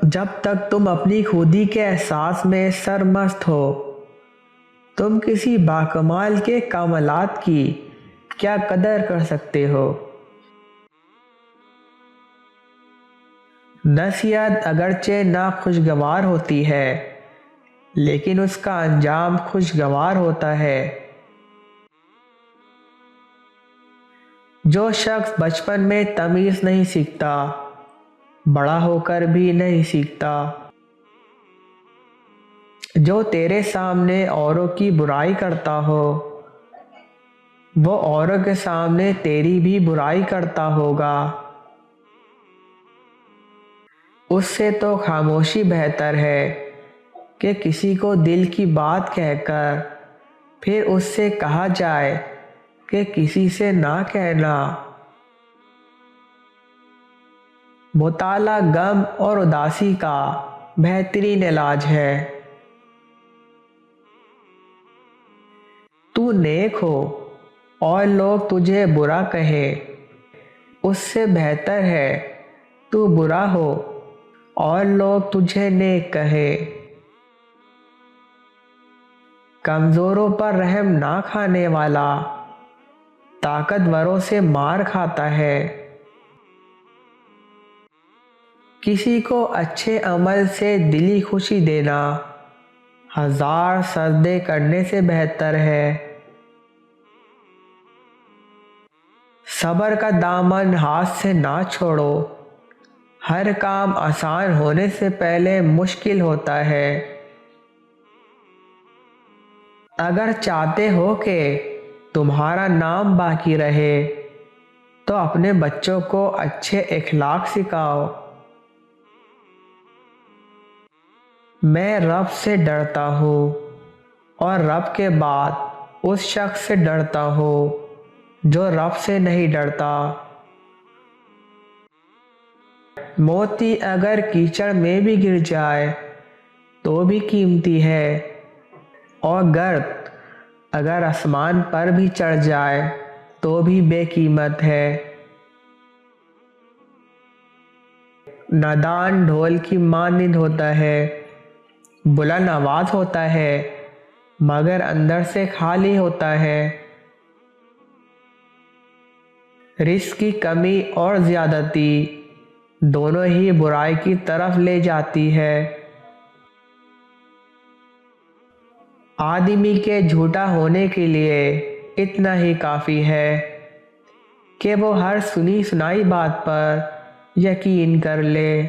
جب تک تم اپنی خودی کے احساس میں سرمست ہو، تم کسی باکمال کے کمالات کی کیا قدر کر سکتے ہو؟ نصیحت اگرچہ ناخوشگوار ہوتی ہے، لیکن اس کا انجام خوشگوار ہوتا ہے۔ جو شخص بچپن میں تمیز نہیں سیکھتا، بڑا ہو کر بھی نہیں سیکھتا۔ جو تیرے سامنے اوروں کی برائی کرتا ہو، وہ اوروں کے سامنے تیری بھی برائی کرتا ہوگا۔ اس سے تو خاموشی بہتر ہے کہ کسی کو دل کی بات کہہ کر پھر اس سے کہا جائے کہ کسی سے نہ کہنا۔ مطالعہ غم اور اداسی کا بہترین علاج ہے۔ تو نیک ہو اور لوگ تجھے برا کہیں، اس سے بہتر ہے تو برا ہو اور لوگ تجھے نیک کہیں۔ کمزوروں پر رحم نہ کھانے والا طاقتوروں سے مار کھاتا ہے۔ کسی کو اچھے عمل سے دلی خوشی دینا 1000 سجدے کرنے سے بہتر ہے۔ صبر کا دامن ہاتھ سے نہ چھوڑو، ہر کام آسان ہونے سے پہلے مشکل ہوتا ہے۔ اگر چاہتے ہو کہ تمہارا نام باقی رہے تو اپنے بچوں کو اچھے اخلاق سکھاؤ۔ میں رب سے ڈرتا ہوں اور رب کے بعد اس شخص سے ڈرتا ہوں جو رب سے نہیں ڈرتا۔ موتی اگر کیچڑ میں بھی گر جائے تو بھی قیمتی ہے، اور گرد اگر آسمان پر بھی چڑھ جائے تو بھی بے قیمت ہے۔ نادان ڈھول کی مانند ہوتا ہے، بلند آواز ہوتا ہے مگر اندر سے خالی ہوتا ہے۔ رزق کی کمی اور زیادتی دونوں ہی برائی کی طرف لے جاتی ہے۔ آدمی کے جھوٹا ہونے کے لیے اتنا ہی کافی ہے کہ وہ ہر سنی سنائی بات پر یقین کر لے۔